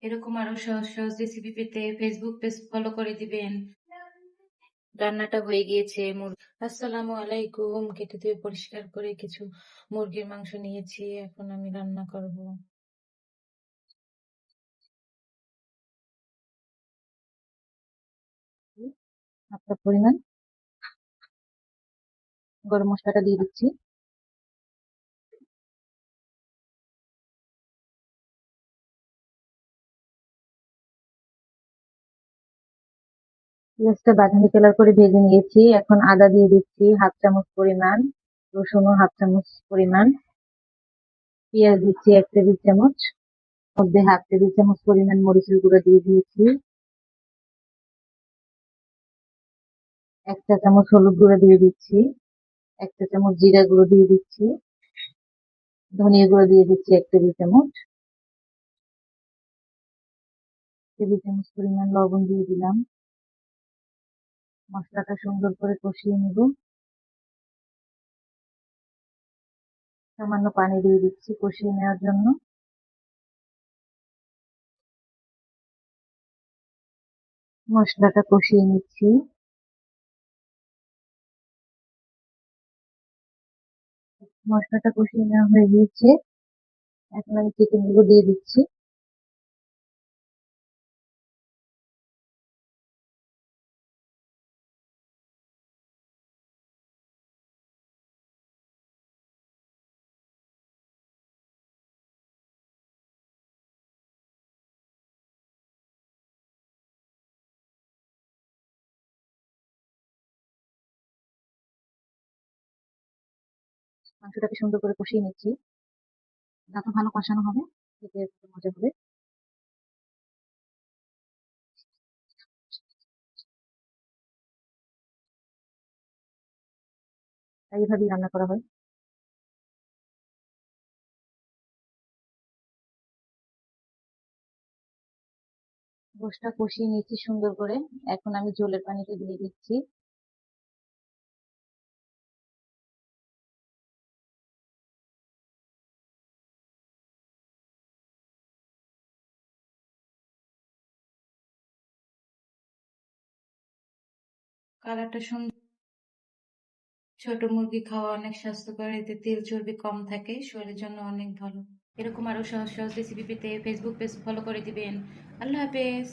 এরকম আরো সহজ সহজ রেসিপি পেতে ফেসবুক পেজ ফলো করে দিবেন। রান্নাটা হয়ে গিয়েছে। আসসালামু আলাইকুম। কেটে ধুয়ে পরিষ্কার করে কিছু মুরগির মাংস নিয়েছি, এখন আমি রান্না করব। হাফ পরিমাণ গরম মশলাটা দিয়ে দিচ্ছি। পেঁয়াজটা বাদামি কালার করে ভেজে নিয়েছি, এখন আদা দিয়ে দিচ্ছি হাফ চামচ পরিমাণ, রসুনও হাফ চামচ পরিমাণ, পেঁয়াজ দিচ্ছি 1 টেবিল চামচ, মধ্যে হাফ টেবিল চামচ পরিমাণ মরিচের গুঁড়ো দিয়ে দিয়েছি, 1 চা চামচ হলুদ গুঁড়ো দিয়ে দিচ্ছি, 1 চা চামচ জিরা গুঁড়ো দিয়ে দিচ্ছি, ধনিয়া গুঁড়ো দিয়ে দিচ্ছি 1 টেবিল চামচ, টেবিল চামচ পরিমাণ লবণ দিয়ে দিলাম। মশলাটা সুন্দর করে কষিয়ে নেব। সামান্য পানি দিয়ে দিচ্ছি কষিয়ে নেওয়ার জন্য। মশলাটা কষিয়ে নিচ্ছি। মশলাটা কষিয়ে নেওয়া হয়ে গিয়েছে, এখন আমি চিকেন গুলো দিয়ে দিচ্ছি। মাংসটাকে সুন্দর করে কষিয়ে নিচ্ছি। যত ভালো কষানো হবে খেতে তত মজা হবে। তাই এভাবেই রান্না করা হয়। গোশটা কষিয়ে নিচ্ছি সুন্দর করে, এখন আমি ঝোলের পানিটা দিয়ে দিচ্ছি। কালারটা সুন্দর। ছোট মুরগি খাওয়া অনেক স্বাস্থ্যকর, এতে তেল চর্বি কম থাকে, শরীরের জন্য অনেক ভালো। এরকম আরো সহজ সহজ রেসিপি পেতে ফেসবুক পেজ ফলো করে দিবেন। আল্লাহ হাফেজ।